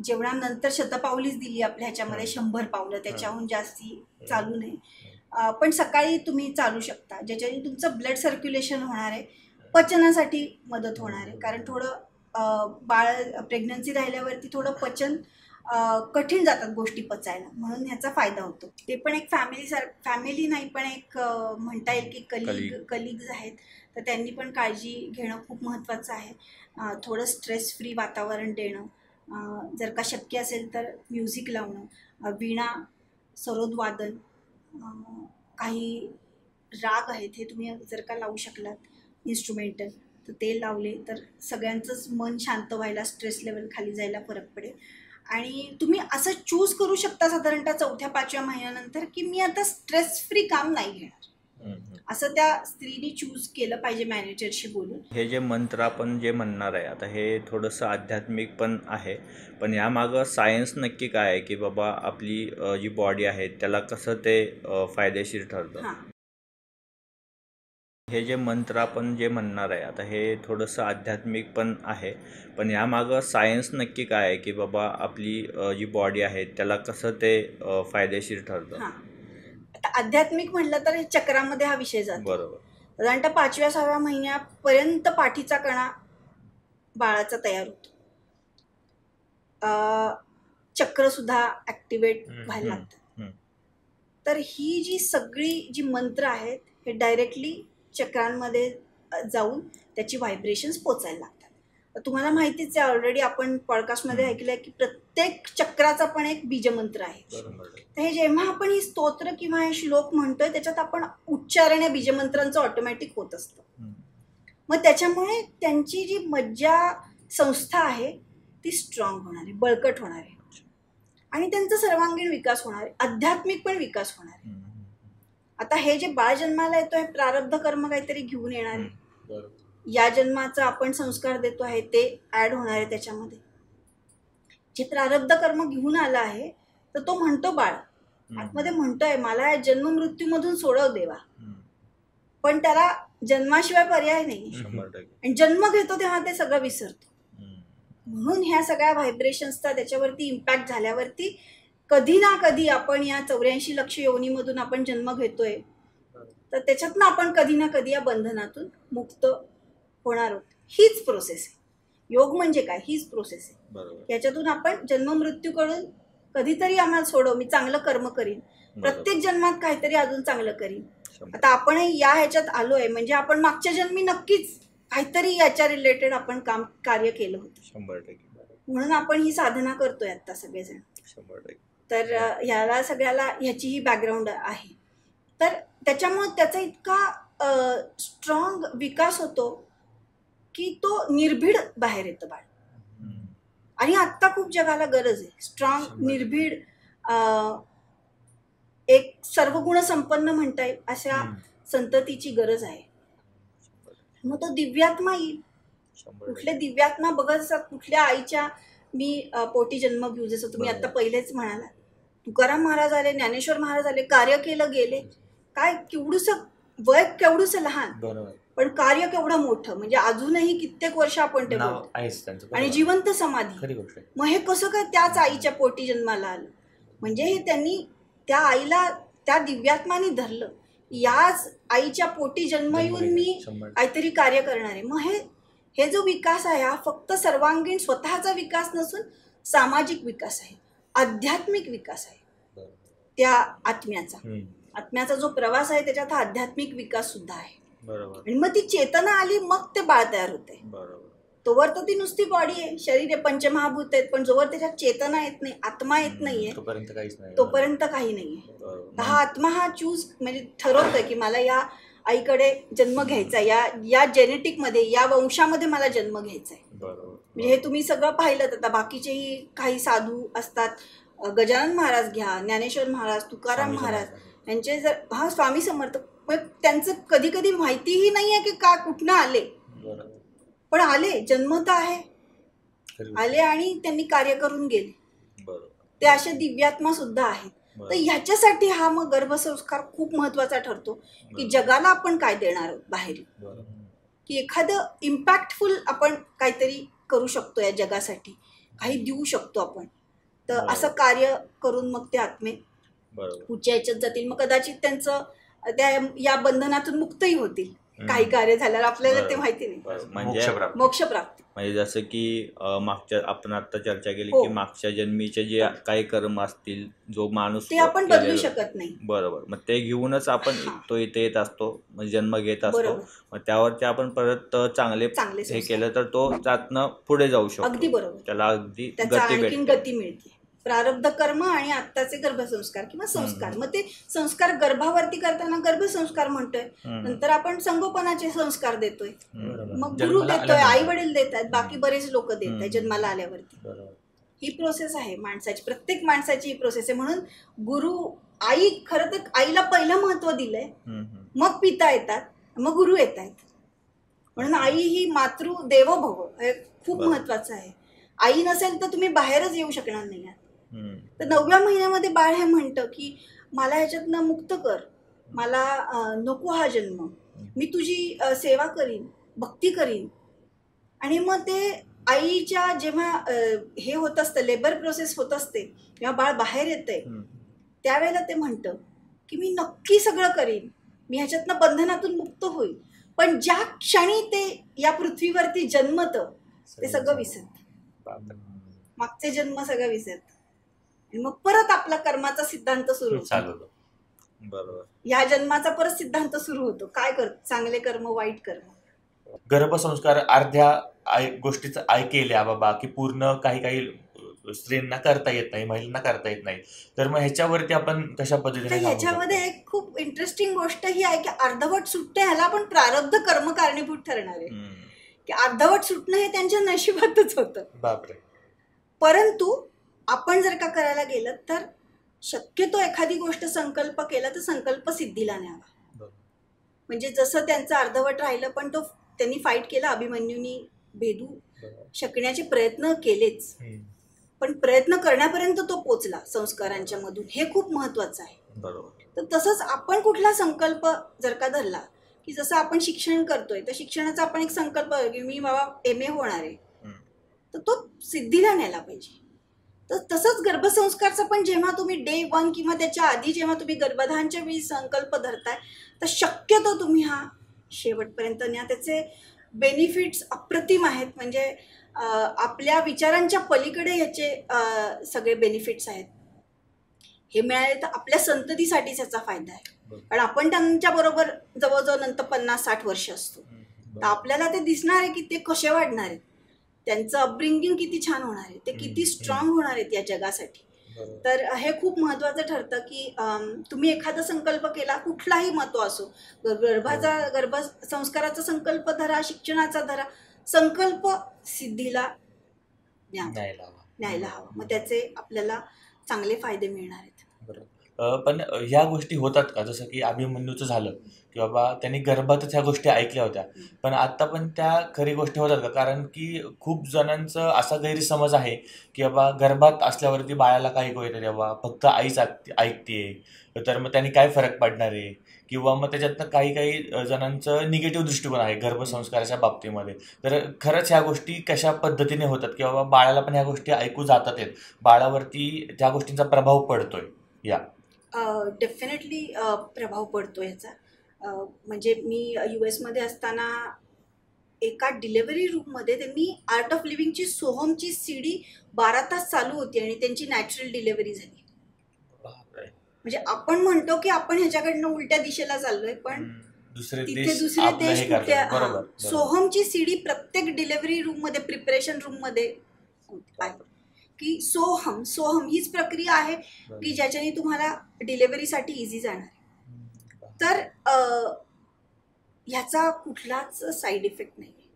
जेवणानंतर शतपावलीच दिली आपल्या ह्याच्यामध्ये, 100 पावलं, त्याच्याहून जास्ती चालू नये. पण सकाळी तुम्ही चालू शकता, ज्याच्याने तुमचं ब्लड सर्क्युलेशन होणार आहे, पचनासाठी मदत होणार आहे. कारण थोडं बाळ प्रेग्नन्सी राहिल्यावरती थोडं पचन कठीण जातात गोष्टी पचायला, म्हणून ह्याचा फायदा होतो. ते पण एक फॅमिली नाही, पण एक म्हणता येईल की कलिग्स आहेत, तर त्यांनी पण काळजी घेणं खूप महत्त्वाचं आहे. थोडं स्ट्रेस फ्री वातावरण देणं, जर का शक्य असेल तर म्युझिक लावणं, वीणा, सरोदवादन, काही राग आहेत हे तुम्ही जर का लावू शकलात इन्स्ट्रुमेंटल, तर ते लावले तर सगळ्यांचंच मन शांत व्हायला, स्ट्रेस लेवल खाली जायला फरक पडेल. आणि तुम्ही असं चूज करू शकता साधारणतः 4-5व्या महिन्यानंतर की मी आता स्ट्रेस फ्री काम नाही घेणार, असं त्या स्त्रीने चूज केलं पाहिजे मॅनेजरशी बोलून. हे जे मंत्र आपण जे म्हणणार आहे आता, हे थोडंसं आध्यात्मिक पण आहे, पण यामागं सायन्स नक्की काय आहे की बाबा आपली जी बॉडी आहे त्याला कसं ते फायदेशीर ठरतं? हे जे मंत्र आपण जे म्हणणार आहे आता, हे थोडंसं आध्यात्मिक पण आहे, पण यामागं सायन्स नक्की काय आहे की बाबा आपली जी बॉडी आहे त्याला कसं ते फायदेशीर ठरतं? आता आध्यात्मिक म्हटलं तर हे चक्रामध्ये हा विषय जातो. बरोबर. साधारणतः 5व्या-6व्या महिन्यापर्यंत पाठीचा कणा बाळाचा तयार होतो, चक्र सुद्धा ऍक्टिवेट व्हायला लागतात. तर ही जी सगळी जी मंत्र आहेत हे डायरेक्टली चक्रांमध्ये जाऊन त्याची व्हायब्रेशन्स पोचायला लागतात. तुम्हाला माहितीच आहे, ऑलरेडी आपण पॉडकास्टमध्ये ऐकलंय की प्रत्येक चक्राचा पण एक बीजमंत्र आहे. तर हे जेव्हा आपण ही स्तोत्र किंवा हे श्लोक म्हणतोय त्याच्यात आपण उच्चारण या बीजमंत्रांचं ऑटोमॅटिक होत असतं. मग त्याच्यामुळे त्यांची जी मज्जा संस्था आहे ती स्ट्रॉंग होणार आहे, बळकट होणार आहे, आणि त्यांचा सर्वांगीण विकास होणार आहे, आध्यात्मिक पण विकास होणार आहे. आता हे जे बाळ जन्माला येतो हे प्रारब्ध कर्म काहीतरी घेऊन येणार आहे, या जन्माचा आपण संस्कार देतो आहे ते ऍड होणार आहे त्याच्यामध्ये. जे प्रारब्ध कर्म घेऊन आला आहे तर तो म्हणतो, बाळ आतमध्ये म्हणतोय मला या जन्म मृत्यूमधून सोडव देवा, पण त्याला जन्माशिवाय पर्याय नाही, आणि जन्म घेतो तेव्हा ते सगळं विसरतो. म्हणून ह्या सगळ्या व्हायब्रेशन्सचा त्याच्यावरती इम्पॅक्ट झाल्यावरती कधी ना कधी आपण या 84 लक्ष योनीमधून आपण जन्म घेतोय, तर त्याच्यातनं आपण कधी ना कधी या बंधनातून मुक्त होणार आहोत. हीच प्रोसेस आहे. योग म्हणजे काय, हीच प्रोसेस आहे. याच्यातून आपण जन्म मृत्यूकडून कधीतरी आम्हाला सोडव, मी चांगलं कर्म करीन, प्रत्येक जन्मात काहीतरी अजून चांगलं करीन. आता आपण या ह्याच्यात आलोय म्हणजे आपण मागच्या जन्मी नक्कीच काहीतरी याच्या रिलेटेड आपण कार्य केलं होतं, म्हणून आपण ही साधना करतोय आता सगळेजण. तर ह्याला सगळ्याला ह्याची ही बॅकग्राऊंड आहे. तर त्याच्यामुळे त्याचा इतका स्ट्रॉंग विकास होतो की तो निर्भीड बाहेर येतं बाळ. आणि आत्ता खूप जगाला गरज आहे स्ट्रॉंग, निर्भीड, एक सर्वगुण संपन्न म्हणता येईल अशा संततीची गरज आहे. मग तो दिव्यात्मा येईल. कुठले दिव्यात्मा बघत असतात, कुठल्या आईच्या मी पोटी जन्म घेऊ, जसं तुम्ही आता पहिलेच म्हणाला, तुकाराम महाराज आले, ज्ञानेश्वर महाराज आले, कार्य केलं, गेले. काय केवढूसं वय, केवढूसं लहान, पण कार्य केवढं मोठं, म्हणजे अजूनही कित्येक वर्ष आपण ते बोलतो, आणि जिवंत समाधी. मग हे कसं काय त्याच आईच्या पोटी जन्माला आलं, म्हणजे हे त्यांनी त्या आईला त्या दिव्यात्माने धरलं, याच आईच्या पोटी जन्म येऊन मी काहीतरी कार्य करणार आहे. मग हे जो विकास आहे हा फक्त सर्वांगीण स्वतःचा विकास नसून सामाजिक विकास आहे, आध्यात्मिक विकास आहे. त्या आत्म्याचा जो प्रवास आहे त्याच्यात हा आध्यात्मिक विकास सुद्धा आहे. आणि मग ती चेतना आली, मग ते बाळ तयार होते. तोवर तर ती नुसती बॉडी आहे, शरीर आहे, पंचमहाभूत आहेत, पण जोवर त्याच्यात चेतना येत नाही, आत्मा येत नाहीये, तोपर्यंत काही नाहीये. हा आत्मा हा चूज म्हणजे ठरवतोय की मला या आईकडे जन्म घ्यायचा, या जेनेटिकमध्ये, या वंशामध्ये मला जन्म घ्यायचा आहे. म्हणजे हे तुम्ही सगळं पाहिलं. आता बाकीचेही काही साधू असतात, गजानन महाराज घ्या, ज्ञानेश्वर महाराज, तुकाराम महाराज, यांचे जर स्वामी समर्थ, त्यांचं कधी कधी माहितीही नाही आहे की का कुठनं आले, पण आले, जन्म तर आहे, आले आणि त्यांनी कार्य करून गेले. ते असे दिव्यात्मा सुद्धा आहेत. तर ह्याच्यासाठी हा मग गर्भसंस्कार खूप महत्वाचा ठरतो की जगाला आपण काय देणार आहोत बाहेर, की एखादं इम्पॅक्टफुल आपण काहीतरी करू शकतो या जगासाठी. काही देऊ शकतो आपण. तर असं कार्य करून मग ते आत्मे पुढच्या ह्याच्यात जातील. मग कदाचित त्यांचं त्या या बंधनातून मुक्तही होतील काही कार्य झाल्यावर. आपल्याला ते माहिती नाही. म्हणजे मोक्षप्राप्ती. म्हणजे जसं की मागच्या आपण आता चर्चा केली की मागच्या जन्मीचे जे काही कर्म असतील, जो माणूस ते आपण बदलू शकत नाही. बरोबर. मग ते घेऊनच आपण तो इथे येत असतो, म्हणजे जन्म घेत असतो. मग त्यावरती आपण परत चांगले हे केलं तर तो त्यातनं पुढे जाऊ शकतो. अगदी बरोबर. त्याला अगदी गती मिळते. प्रारब्ध कर्म आणि आत्ताचे गर्भसंस्कार किंवा संस्कार. मग ते संस्कार गर्भावरती करताना गर्भसंस्कार म्हणतोय, नंतर आपण संगोपनाचे संस्कार देतोय, मग गुरु देतोय, आई वडील देत आहेत, बाकी बरेच लोक देत आहेत जन्माला आल्यावरती. ही प्रोसेस आहे माणसाची, प्रत्येक माणसाची ही प्रोसेस आहे. म्हणून गुरु आई, खरं तर आईला पहिलं महत्व दिलंय, मग पिता येतात, मग गुरु येत आहेत. म्हणून आई ही मातृ देवो भव हे खूप महत्वाचं आहे. आई नसेल तर तुम्ही बाहेरच येऊ शकणार नाही. तर 9व्या महिन्यामध्ये बाळ हे म्हणतं की मला ह्याच्यातनं मुक्त कर, मला नको हा जन्म, मी तुझी सेवा करीन, भक्ती करीन. आणि मग ते आईच्या जेव्हा हे होत असतं, लेबर प्रोसेस होत असते, जेव्हा बाळ बाहेर येतंय त्यावेळेला ते म्हणतं की मी नक्की सगळं करीन, मी ह्याच्यातनं बंधनातून मुक्त होईल. पण ज्या क्षणी ते या पृथ्वीवरती जन्मतं ते सगळं विसरतं, मागचे जन्म सगळं विसरतं. आणि मग परत आपला कर्माचा सिद्धांत सुरू होतो. बरोबर. या जन्माचा परत सिद्धांत सुरू होतो, काय कर, चांगले कर्म, वाईट कर्म. गर्भसंस्कार अर्ध्या गोष्टीचं केल्या बाबा की पूर्ण काही स्त्रींना करता येत नाही, महिलांना करता येत नाही. तर मग ह्याच्यावरती आपण कशा पद्धतीने? ह्याच्यामध्ये एक खूप इंटरेस्टिंग गोष्ट ही आहे की अर्धवट सुटणे ह्याला आपण प्रारब्ध कर्म कारणीभूत ठरणार आहे. की अर्धवट सुटणं हे त्यांच्या नशिबातच होतं. बापरे. परंतु आपण जर का करायला गेलं तर शक्यतो एखादी गोष्ट संकल्प केला तर संकल्प सिद्धीला न्यावा. म्हणजे जसं त्यांचं अर्धवट राहिलं पण तो त्यांनी फाईट केला, अभिमन्यूनी भेदू शकण्याचे प्रयत्न केलेच, पण प्रयत्न करण्यापर्यंत तो पोचला संस्कारांच्या मधून, हे खूप महत्वाचं आहे. तर तसंच आपण कुठला संकल्प जर का धरला की जसं आपण शिक्षण करतोय तर शिक्षणाचा आपण एक संकल्प की मी बाबा MA होणार आहे, तर तो सिद्धीला न्यायला पाहिजे. तर तसंच गर्भसंस्कारचा पण जेव्हा तुम्ही डे 1 किंवा त्याच्या आधी जेव्हा तुम्ही गर्भधानच्या वेळी संकल्प धरताय तर शक्यतो तुम्ही हा शेवटपर्यंत न्या. त्याचे बेनिफिट्स अप्रतिम आहेत. म्हणजे आपल्या विचारांच्या पलीकडे ह्याचे सगळे बेनिफिट्स आहेत. हे मिळाले तर आपल्या संततीसाठीच याचा फायदा आहे. कारण आपण त्यांच्या बरोबर जवळजवळ नंतर 50-60 वर्ष असतो, तर आपल्याला ते दिसणार आहे की ते कसे वाढणार आहेत, त्यांचं अपब्रिंगिंग किती छान होणार आहे, ते किती स्ट्रॉंग होणार आहेत या जगासाठी. तर हे खूप महत्त्वाचं ठरतं की तुम्ही एखादा संकल्प केला, कुठलाही महत्व असो, गर्भसंस्काराचा संकल्प धरा, शिक्षणाचा धरा, संकल्प सिद्धीला न्यायला हवा. मग त्याचे आपल्याला चांगले फायदे मिळणार आहेत. पण ह्या गोष्टी होतात का? जसं की अभिमन्यूचं झालं की बाबा त्यांनी गर्भातच ह्या गोष्टी ऐकल्या होत्या, पण आता पण त्या खरी गोष्टी होतात का? कारण की खूप जणांचं असा गैरसमज आहे की बाबा गर्भात असल्यावरती बाळाला काही कळतं, तेव्हा फक्त आईच ऐकते, तर मग त्यांनी काय फरक पडणार आहे, किंवा मग त्याच्यातनं काही जणांचं निगेटिव्ह दृष्टिकोन आहे गर्भसंस्काराच्या बाबतीमध्ये. तर खरंच ह्या गोष्टी कशा पद्धतीने होतात की बाबा बाळाला पण ह्या गोष्टी ऐकू जातात आहेत, बाळावरती त्या गोष्टींचा प्रभाव पडतोय? या डेफिनेटली प्रभाव पडतो याचा. म्हणजे मी US मध्ये असताना एका डिलेव्हरी रूममध्ये त्यांनी आर्ट ऑफ लिव्हिंगची सोहमची CD 12 तास चालू होती आणि त्यांची नॅचरल डिलेव्हरी झाली. म्हणजे आपण म्हणतो की आपण ह्याच्याकडनं उलट्या दिशेला चाललोय, पण तिथे दुसरे देश कुठल्या. सोहमची CD प्रत्येक डिलेव्हरी रूम मध्ये, प्रिपरेशन रूम मध्ये आहे की सोहम हीच प्रक्रिया आहे की ज्याच्याने तुम्हाला डिलेव्हरीसाठी इझी जाणार आहे. तर ह्याचा कुठलाच साईड इफेक्ट नाही आहे,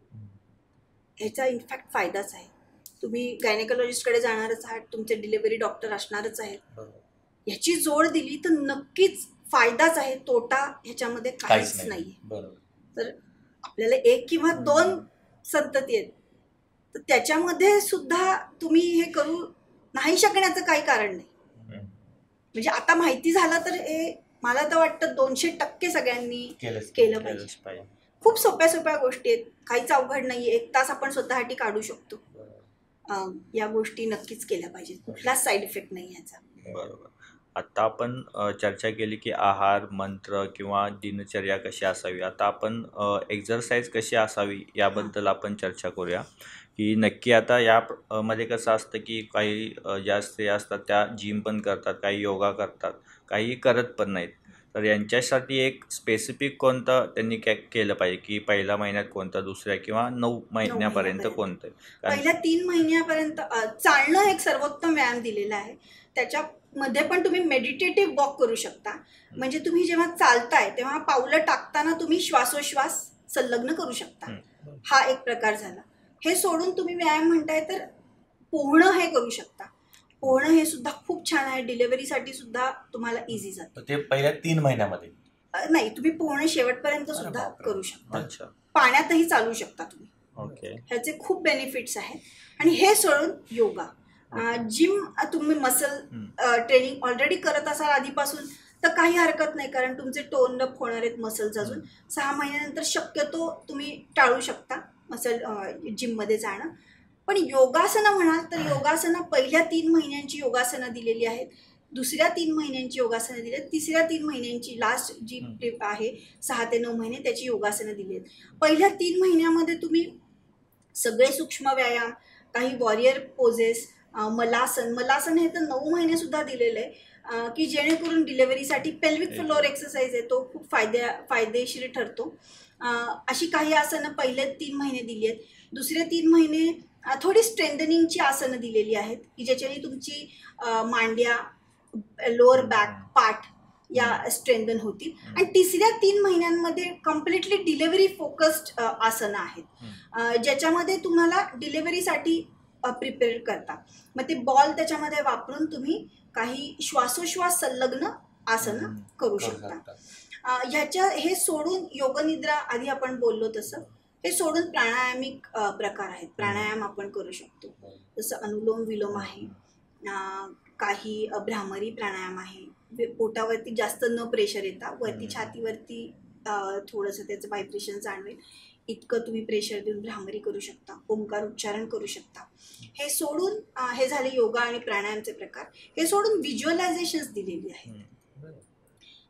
ह्याचा इनफॅक्ट फायदाच आहे. तुम्ही गायनेकोलॉजिस्टकडे जाणारच आहात, तुमचे डिलेव्हरी डॉक्टर असणारच आहेत. ह्याची जोड दिली तर नक्कीच फायदाच आहे, तोटा ह्याच्यामध्ये काहीच नाही. तर आपल्याला 1 किंवा 2 संतती आहेत, तर त्याच्यामध्ये सुद्धा तुम्ही हे करू नाही शकण्याचं काही कारण नाही. म्हणजे आता माहिती झालं तर हे मला तर वाटतं 200% सगळ्यांनी केलं पाहिजे. खूप सोप्या गोष्टी आहेत, काहीच अवघड नाही. 1 तास आपण स्वतःसाठी काढू शकतो. या गोष्टी नक्कीच केल्या पाहिजेत. कुठलाच साईड इफेक्ट नाही याचा. बरोबर. आता आपण चर्चा केली की आहार, मंत्र किंवा दिनचर्या कशी असावी. आता आपण एक्झरसाइज कशी असावी याबद्दल आपण चर्चा करूया. की नक्की आता मध्ये कसं असतं की काही ज्या स्त्रिया असतात त्या जिम पण करतात, काही योगा करतात, काही करत पण नाहीत. तर यांच्यासाठी एक स्पेसिफिक कोणतं त्यांनी केलं पाहिजे की पहिल्या महिन्यात कोणतं, दुसऱ्या किंवा 9 महिन्यापर्यंत कोणतं? पहिल्या 3 महिन्यापर्यंत चालणं एक सर्वोत्तम व्यायाम दिलेला आहे. त्याच्यामध्ये पण तुम्ही मेडिटेटिव्ह वॉक करू शकता. म्हणजे तुम्ही जेव्हा चालताय तेव्हा पावलं टाकताना तुम्ही श्वासोश्वास संलग्न करू शकता. हा एक प्रकार झाला. हे सोडून तुम्ही व्यायाम म्हणताय तर पोहणं हे करू शकता. पोहणं हे सुद्धा खूप छान आहे. डिलिव्हरीसाठी सुद्धा तुम्हाला इझी जातं. ते पहिल्या 3 महिन्यामध्ये नाही, तुम्ही पोहणं शेवटपर्यंत सुद्धा करू शकता. अच्छा. पाण्यातही चालू शकता तुम्ही. ओके. ह्याचे खूप बेनिफिट्स आहेत. आणि हे सोडून योगा, जिम, तुम्ही मसल ट्रेनिंग ऑलरेडी करत असाल आधीपासून तर काही हरकत नाही, कारण तुमचे टोन अप होणार आहेत मसल्स. अजून 6 महिन्यानंतर शक्यतो तुम्ही टाळू शकता मसल जिममध्ये जाणं. पण योगासनं म्हणाल तर योगासनं पहिल्या 3 महिन्यांची योगासनं दिलेली आहेत, दुसऱ्या 3 महिन्यांची योगासनं दिली आहेत, तिसऱ्या 3 महिन्यांची लास्ट जी ट्रिप आहे 6 ते 9 महिने त्याची योगासनं दिली आहेत. पहिल्या 3 महिन्यामध्ये तुम्ही सगळे सूक्ष्म व्यायाम, काही वॉरियर पोजेस, मलासन हे तर 9 महिने सुद्धा दिलेलं आहे की जेणेकरून डिलेव्हरीसाठी पेल्विक फ्लोअर एक्सरसाइज आहे तो खूप फायदेशीर ठरतो. अशी काही आसनं पहिले 3 महिने दिली आहेत. दुसरे 3 महिने थोडी स्ट्रेंथनिंगची आसनं दिलेली आहेत की ज्याच्याने तुमची मांड्या, लोअर बॅक, पाठ या स्ट्रेंथन होतील. आणि तिसऱ्या 3 महिन्यांमध्ये कम्प्लिटली डिलेव्हरी फोकस्ड आसनं आहेत ज्याच्यामध्ये तुम्हाला डिलेव्हरीसाठी प्रिपेअर करता. मग ते बॉल त्याच्यामध्ये वापरून तुम्ही काही श्वासोश्वास संलग्न आसनं करू शकता. हे सोडून योगनिद्रा आधी आपण बोललो तसं हे सोडून प्राणायामिक प्रकार आहेत. प्राणायाम आपण करू शकतो, जसं अनुलोम विलोम आहे, काही भ्रामरी प्राणायाम आहे. पोटावरती जास्त न प्रेशर येता वरती छातीवरती थोडंसं त्याचं व्हायब्रेशन जाणवेल इतकं तुम्ही प्रेशर देऊन भ्रामरी करू शकता, ओंकार उच्चारण करू शकता. हे सोडून हे झाले योगा आणि प्राणायामचे प्रकार. हे सोडून व्हिज्युअलायझेशन्स दिलेली आहेत.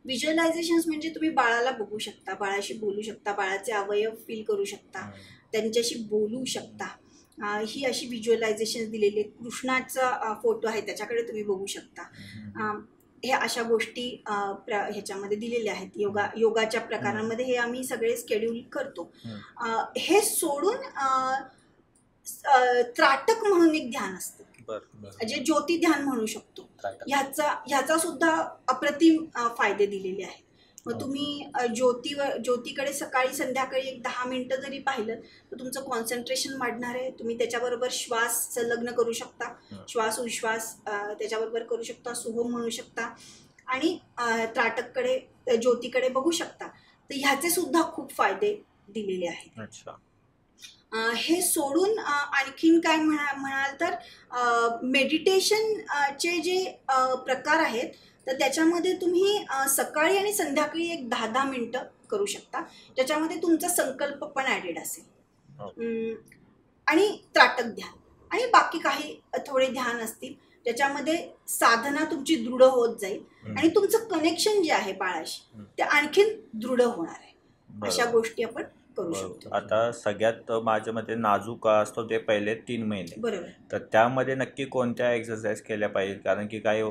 व्हिज्युअलायझेशन्स म्हणजे तुम्ही बाळाला बघू शकता, बाळाशी बोलू शकता, बाळाचे अवयव फील करू शकता, त्यांच्याशी बोलू शकता. ही अशी व्हिज्युअलायझेशन्स दिलेली आहेत. कृष्णाचा फोटो आहे त्याच्याकडे तुम्ही बघू शकता. हे अशा गोष्टी ह्याच्यामध्ये दिलेल्या आहेत. योगाच्या प्रकारांमध्ये हे आम्ही सगळे शेड्यूल करतो. हे सोडून त्राटक म्हणून एक ध्यान असतं जे ज्योती ध्यान म्हणू शकतो. ह्याचा सुद्धा अप्रतिम फायदे दिलेले आहेत. मग तुम्ही ज्योतीकडे सकाळी संध्याकाळी एक 10 मिनिटं जरी पाहिलं तर तुमचं कॉन्सन्ट्रेशन वाढणार आहे. तुम्ही त्याच्याबरोबर श्वास संलग्न करू शकता, श्वास उश्वास त्याच्याबरोबर करू शकता, सुहोम म्हणू शकता आणि त्राटककडे ज्योतीकडे बघू शकता. तर ह्याचे सुद्धा खूप फायदे दिलेले आहेत. हे सोडून आणखीन काय म्हणाल तर मेडिटेशनचे जे प्रकार आहेत तर त्याच्यामध्ये तुम्ही सकाळी आणि संध्याकाळी एक 10-10 मिनिटं करू शकता. त्याच्यामध्ये तुमचा संकल्प पण ॲडेड असेल. आणि त्राटक ध्यान आणि बाकी काही थोडे ध्यान असतील ज्याच्यामध्ये साधना तुमची दृढ होत जाईल आणि तुमचं कनेक्शन जे आहे बाळाशी ते आणखीन दृढ होणार आहे. अशा गोष्टी आपण करू शकतो. आता सगळ्यात माझ्या मते नाजूक असतो ते पहिले 3 महिने. बरोबर. तर त्यामध्ये नक्की कोणत्या एक्सरसाइज केल्या पाहिजेत, कारण की काही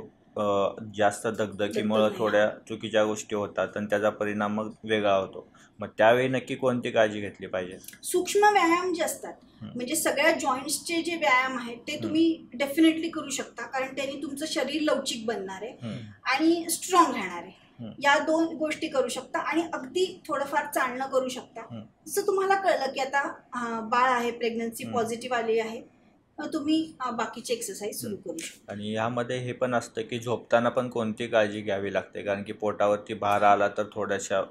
जास्त दगदगीमुळे थोड्या चुकीच्या गोष्टी होतात आणि त्याचा परिणाम मग वेगळा होतो. मग त्यावेळी नक्की कोणती काळजी घेतली पाहिजे? सूक्ष्म व्यायाम जे असतात म्हणजे सगळ्या जॉईंट्सचे जे व्यायाम आहेत ते तुम्ही डेफिनेटली करू शकता, कारण त्यांनी तुमचं शरीर लवचिक बनणार आहे आणि स्ट्रॉंग राहणार आहे. या 2 गोष्टी करू शकता आणि अगदी थोडंफार चालणं करू शकता. जसं तुम्हाला कळलं की आता बाळ आहे, प्रेग्नन्सी पॉझिटिव्ह आली आहे, तुम्ही बाकीचे एक्सरसाइज सुरू करू शकता. आणि यामध्ये हे पण असतं की झोपताना पण कोणती काळजी घ्यावी लागते, कारण की पोटावरती भार आला तर थोड्याशा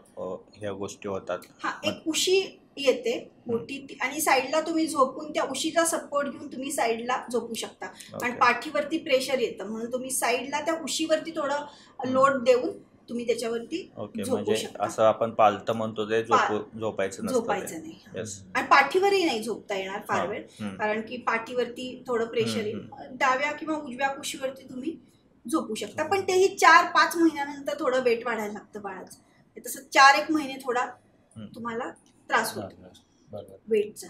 ह्या गोष्टी होतात. एक उशी येते मोठी आणि साईडला तुम्ही झोपून त्या उशीचा सपोर्ट घेऊन तुम्ही साईडला झोपू शकता. आणि पाठीवरती प्रेशर येतं म्हणून तुम्ही साईडला त्या उशीवरती थोडं लोड देऊन तुम्ही त्याच्यावरती ओके, झोपू म्हणजे शकता. असं आपण पालतं म्हणतो ते झोपायचं नसतं झोपायचं ते. नाही. येस. आणि पाठीवरही नाही झोपता येणार फार हां. वेळ, हम्म. कारण की पाठीवरती थोडं प्रेशर येईल. डाव्या किंवा उजव्या कुशीवरती तुम्ही झोपू शकता, पण तेही 4-5 महिन्यानंतर थोडं वेट वाढायला लागतं बाळाचं. तसं 4-1 महिने थोडा तुम्हाला त्रास होतो बरोबर. वेटचा.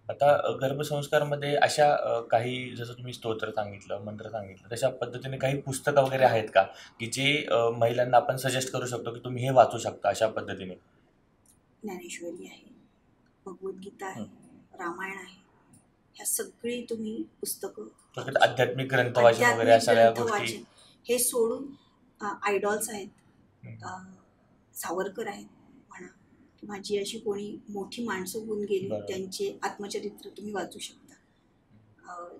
आता गर्भसंस्कारमध्ये अशा काही जसं तुम्ही स्तोत्र सांगितलं, मंत्र सांगितलं, तशा पद्धतीने काही पुस्तकं वगैरे आहेत का की जे महिलांना आपण सजेस्ट करू शकतो की तुम्ही हे वाचू शकता अशा पद्धतीने? ज्ञानेश्वरी आहे, भगवद्गीता आहे, रामायण आहे, ह्या सगळी तुम्ही पुस्तकं, थोडक्यात आध्यात्मिक ग्रंथ वाचन वगैरे या सगळ्या ग्रंथ गोष्टी. वाचन, हे सोडून आयडॉल्स आहेत, सावरकर आहेत म्हणा, किंवा जी अशी कोणी मोठी माणसं होऊन गेली बरोबर. त्यांचे आत्मचरित्र तुम्ही वाचू शकता,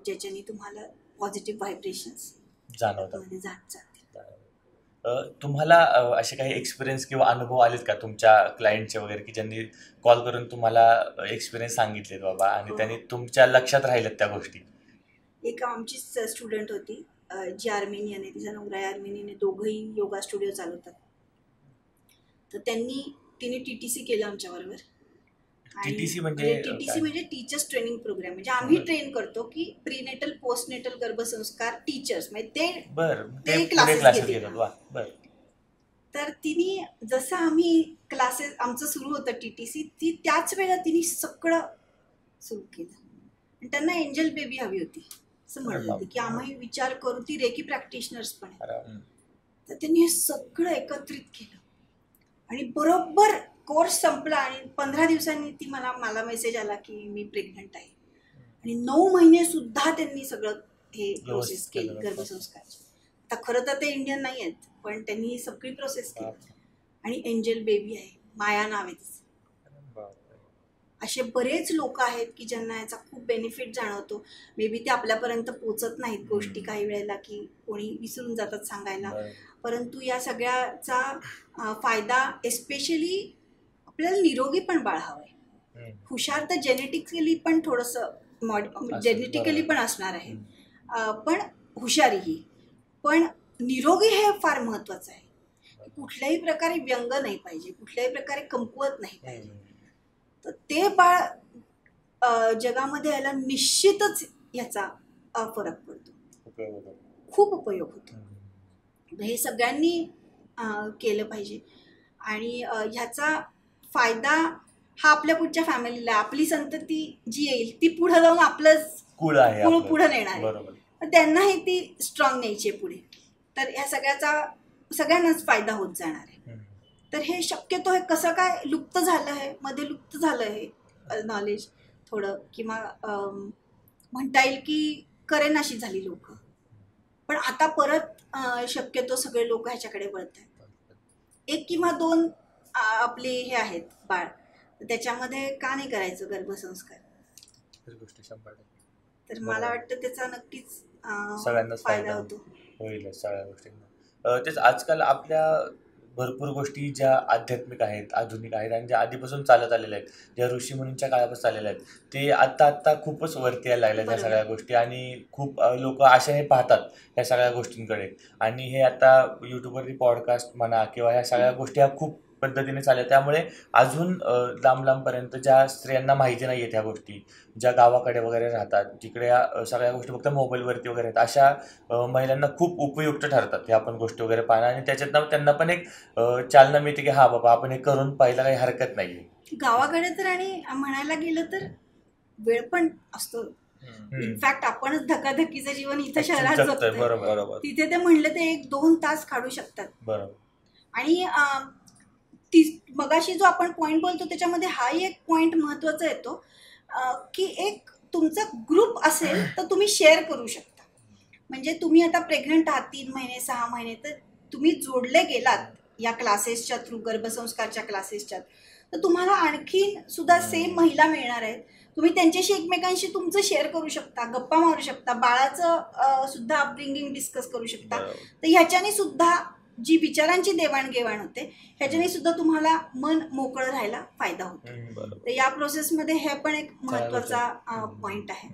ज्याच्याने तुम्हाला पॉझिटिव्ह व्हायब्रेशन्स जाणवतात. मध्ये जातील. तुम्हाला असे काही एक्सपिरियन्स किंवा अनुभव आलेत का तुमच्या क्लायंटचे वगैरे की ज्यांनी कॉल करून तुम्हाला एक्सपिरियन्स सांगितलेत बाबा आणि हो. त्यांनी तुमच्या लक्षात राहिल्यात त्या गोष्टी? एक आमचीच स्टुडंट होती, जी आर्मेनियन आहे, तिचा नवरा आहे आर्मेनियन आहे, दोघंही योगा स्टुडिओ चालवतात. तर तिने TTC केलं आमच्याबरोबर. TTC म्हणजे TTC म्हणजे टीचर्स ट्रेनिंग प्रोग्राम. म्हणजे आम्ही ट्रेन करतो की प्रीनेटल पोस्टनेटल गर्भसंस्कार टीचर्स, म्हणजे ते क्लासेस घेतात. तर तिने जसं आम्ही क्लासेस आमचं सुरू होतं TTC, ती त्याच वेळेला तिने सगळं सुरू केलं. आणि त्यांना एंजल बेबी हवी होती असं म्हणत होती की आम्ही विचार करू. ती रेकी प्रॅक्टिशनर्स पण आहे. तर त्यांनी हे सगळं एकत्रित केलं आणि बरोबर कोर्स संपला आणि 15 दिवसांनी मला मेसेज आला की मी प्रेग्नंट आहे. आणि 9 महिने सुद्धा त्यांनी सगळं हे प्रोसेस केली गर्भसंस्कारची. आता खरं तर ते इंडियन नाही आहेत, पण त्यांनी ही सगळी प्रोसेस केली. आणि एंजल बेबी आहे, माया नाव आहे तिचं. असे बरेच लोक आहेत की ज्यांना याचा खूप बेनिफिट जाणवतो. मे बी ते आपल्यापर्यंत पोचत नाहीत गोष्टी काही वेळेला, की कोणी विसरून जातात सांगायला. परंतु या सगळ्याचा फायदा एस्पेशली आपल्याला निरोगी पण बाळ हवंय. हुशार तर जेनेटिकली पण थोडंसं जेनेटिकली पण असणार आहे, पण हुशारीही, पण निरोगी हे फार महत्त्वाचं आहे. कुठल्याही प्रकारे व्यंग नाही पाहिजे, कुठल्याही प्रकारे कमकुवत नाही पाहिजे. तर ते बाळ जगामध्ये यायला निश्चितच याचा फरक पडतो, खूप उपयोग होतो. हे सगळ्यांनी केलं पाहिजे. आणि ह्याचा फायदा हा आपल्या पुढच्या फॅमिलीला, आपली संतती जी येईल ती पुढे जाऊन आपलंच कुळ पुढे नेणार आहे, त्यांनाही ती स्ट्रॉंग न्यायची आहे पुढे. तर ह्या सगळ्यांनाच फायदा होत जाणार आहे. तर हे शक्यतो हे कसं काय लुप्त झालं आहे, मध्ये लुप्त झालं आहे नॉलेज थोडं, किंवा म्हणता येईल की करेनाशी झाली लोक. पण आता परत शक्यतो सगळे लोक ह्याच्याकडे वळत आहेत. 1 किंवा 2 आपले हे आहेत बाळ, त्याच्यामध्ये का नाही करायचं गर्भसंस्कार? तर मला वाटतं त्याचा नक्कीच सगळ्यांनाच फायदा होईल सगळ्या गोष्टींना. तेच आजकाल आपल्या भरपूर गोष्टी ज्या आध्यात्मिक आहेत, आधुनिक आहेत आणि ज्या आधीपासून चालत आलेल्या आहेत, ज्या ऋषीमुनींच्या काळापासून चाललेल्या आहेत, ते आत्ता खूपच वरती यायला लागल्या त्या सगळ्या गोष्टी. आणि खूप लोक अशा हे पाहतात ह्या सगळ्या गोष्टींकडे. आणि हे आता यूट्यूबवरती पॉडकास्ट म्हणा किंवा ह्या सगळ्या गोष्टी ह्या खूप पद्धतीने चालल्या. त्यामुळे अजून लांब ज्या स्त्रियांना माहिती नाही आहेत ह्या गोष्टी, ज्या गावाकडे वगैरे राहतात, जिकडे या सगळ्या गोष्टी फक्त मोबाईलवरती वगैरे आहेत, अशा महिलांना खूप उपयुक्त ठरतात ह्या आपण गोष्टी वगैरे पाहणं. आणि त्याच्यातनं त्यांना पण एक चालना मिळते की हा बाबा आपण हे करून पाहिलं, काही हरकत नाही. गावाकडे तर आणि म्हणायला गेलं तर वेळ पण असतो. इनफॅक्ट आपणच धकाधकीचं जीवन इथं शहरात जगतोय. बरोबर. तिथे ते म्हणलं ते 1-2 तास काढू शकतात. बरोबर. आणि मगाशी जो आपण पॉईंट बोलतो त्याच्यामध्ये हाही एक पॉईंट महत्त्वाचा येतो की एक तुमचा ग्रुप असेल तर तुम्ही शेअर करू शकता. म्हणजे तुम्ही आता प्रेग्नंट आहात 3 महिने 6 महिने, तर तुम्ही जोडले गेलात या क्लासेसच्या थ्रू, गर्भसंस्कारच्या क्लासेसच्या, तर तुम्हाला आणखीन सुद्धा सेम महिला मिळणार आहेत. तुम्ही त्यांच्याशी एकमेकांशी तुमचं शेअर करू शकता, गप्पा मारू शकता, बाळाचं सुद्धा अपब्रिंगिंग डिस्कस करू शकता. तर ह्याच्याने सुद्धा जी विचारांची देवाणघेवाण होते, ह्याच्याने सुद्धा तुम्हाला मन मोकळं राहायला फायदा होतो. तर या प्रोसेसमध्ये हे पण एक महत्त्वाचा पॉईंट आहे.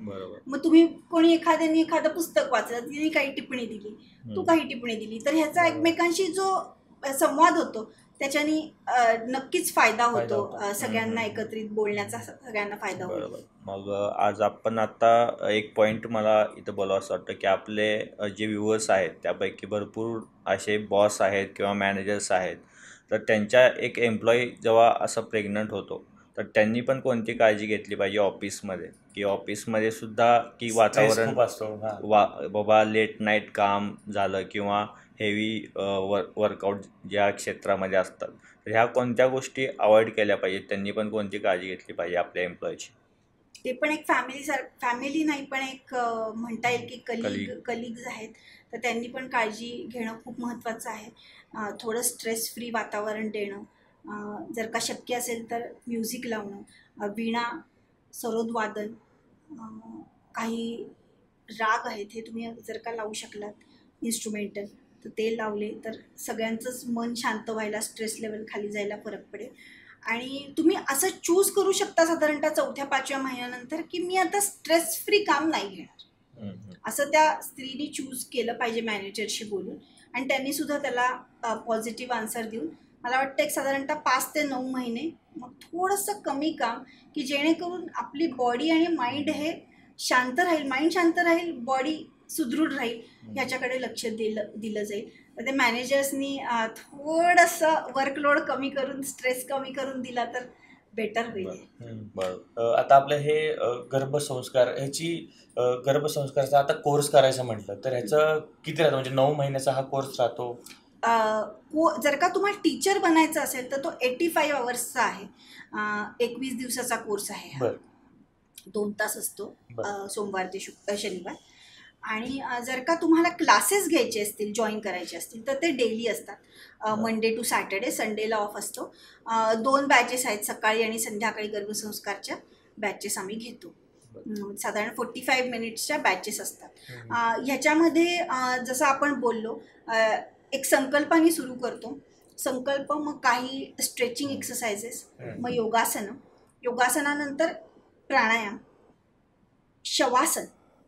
मग तुम्ही कोणी एखादं पुस्तक वाचलं, तिने काही टिप्पणी दिली, तू काही टिप्पणी दिली, तर ह्याचा एकमेकांशी जो संवाद होतो त्याच्यानी नक्कीच फायदा फायदा होतो. होतो. सगळ्यांना एकत्रित बोलण्याचा सगळ्यांना फायदा होतो. बरोबर. मग आज आपण आता एक पॉईंट मला इथं बोलावं असं वाटतं की आपले जे व्ह्युअर्स आहेत त्यापैकी भरपूर असे बॉस आहेत किंवा मॅनेजर्स आहेत, तर त्यांच्या एक एम्प्लॉई जेव्हा असं प्रेग्नंट होतो तर त्यांनी पण कोणती काळजी घेतली पाहिजे ऑफिसमध्ये, की ऑफिसमध्ये सुद्धा की स्ट्रेस वातावरण खूप असतो. हा. बाबा लेट नाईट काम झालं किंवा हेवी वर्कआउट ज्या क्षेत्रामध्ये असतात, तर ह्या कोणत्या गोष्टी अवॉइड केल्या पाहिजेत, त्यांनी पण कोणती काळजी घेतली पाहिजे आपल्या एम्प्लॉयची? ते पण एक फॅमिली नाही पण एक म्हणता येईल की कलिग्स आहेत, तर त्यांनी पण काळजी घेणं खूप महत्त्वाचं आहे. थोडं स्ट्रेस फ्री वातावरण देणं, जर का शक्य असेल तर म्युझिक लावणं, वीणा, सरोदवादन, काही राग आहेत हे तुम्ही जर का लावू शकलात इन्स्ट्रुमेंटल तर ते लावले तर सगळ्यांचंच मन शांत व्हायला, स्ट्रेस लेवल खाली जायला फरक पडेल. आणि तुम्ही असं चूज करू शकता साधारणतः 4-5व्या महिन्यानंतर की मी आता स्ट्रेस फ्री काम नाही घेणार, असं त्या स्त्रीने चूज केलं पाहिजे मॅनेजरशी बोलून. आणि त्यांनी सुद्धा त्याला पॉझिटिव्ह आन्सर देऊन मला वाटतं एक साधारणतः 5 ते 9 महिने मग थोडंसं कमी काम, की जेणेकरून आपली बॉडी आणि माइंड हे शांत राहील, माइंड शांत राहील, बॉडी सुदृढ राहील, ह्याच्याकडे लक्ष दिलं जाईल. तर ते मॅनेजर्सनी थोडंसं वर्कलोड कमी करून, स्ट्रेस कमी करून दिला तर बेटर होईल. बरोबर. आता आपलं हे गर्भसंस्काराचा आता कोर्स करायचं म्हटलं तर ह्याचं किती राहतं, म्हणजे 9 महिन्याचा हा कोर्स राहतो? जर का तुम्हाला टीचर बनायचं असेल तर तो 85 आवर्सचा आहे. 21 दिवसाचा कोर्स आहे हा. बरं. 2 तास असतो, बरं. सोमवार ते शनिवार. आणि जर का तुम्हाला क्लासेस घ्यायचे असतील, जॉईन करायचे असतील तर ते डेली असतात, मंडे टू सॅटर्डे. संडेला ऑफ असतो. 2 बॅचेस आहेत, सकाळी आणि संध्याकाळी गर्भसंस्कारच्या बॅचेस आम्ही घेतो. साधारण 45 मिनिट्सच्या बॅचेस असतात. ह्याच्यामध्ये जसं आपण बोललो, एक संकल्पाने सुरू करतो. संकल्प, मग काही स्ट्रेचिंग एक्सरसाइजेस, मग योगासनानंतर प्राणायाम,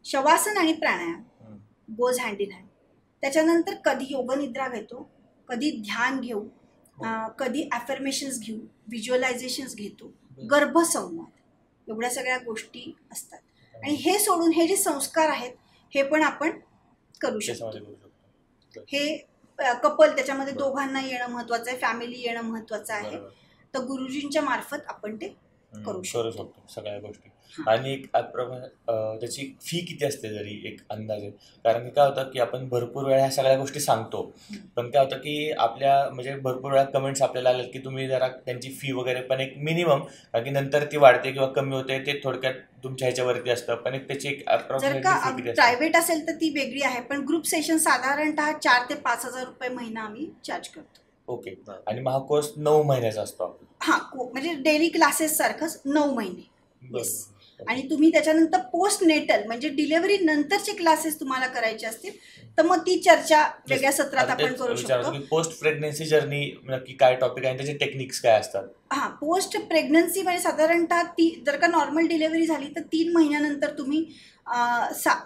शवासन आणि प्राणायाम गोज हँड इन हँड. त्याच्यानंतर कधी योगनिद्रा घेतो, कधी ध्यान घेऊ, कधी ॲफर्मेशन्स घेऊ, व्हिज्युअलायझेशन्स घेतो, गर्भसंवाद, एवढ्या सगळ्या गोष्टी असतात. आणि हे सोडून हे जे संस्कार आहेत हे पण आपण करू शकतो. हे कपल, त्याच्यामध्ये दोघांना येणं महत्त्वाचं आहे, फॅमिली येणं महत्त्वाचं आहे. तर गुरुजींच्या मार्फत आपण ते करू शकतो सगळ्या गोष्टी. आणि त्याची फी किती असते जरी एक अंदाजे? कारण की काय होतं की आपण भरपूर वेळा ह्या सगळ्या गोष्टी सांगतो, पण काय होतं की आपल्या म्हणजे भरपूर वेळा कमेंट्स आपल्याला आले की तुम्ही जरा त्यांची फी वगैरे पण एक मिनिमम, कारण की नंतर ती वाढते किंवा कमी होते, ते थोडक्यात तुमच्या ह्याच्यावरती असतं, पण एक त्याची एक जर का प्रायव्हेट असेल तर ती वेगळी आहे, पण ग्रुप सेशन साधारणतः 4 ते 5,000 रुपये महिना आम्ही चार्ज करतो. ओके. आणि मग हा कोर्स 9 महिन्याचा असतो? हां, म्हणजे डेली क्लासेस सारखंच 9 महिने. येस. आणि तुम्ही त्याच्यानंतर पोस्ट नेटल म्हणजे डिलिव्हरी नंतरचे क्लासेस तुम्हाला करायचे असतील तर मग ती चर्चा वेगळ्या सत्रात आपण करू शकतो. पोस्ट प्रेग्नन्सी जर्नी नक्की काय टॉपिक आहे, त्याचे टेक्निक्स काय असतात? हां, पोस्ट प्रेग्नन्सी म्हणजे साधारणतः जर का नॉर्मल डिलिव्हरी झाली तर 3 महिन्यानंतर तुम्ही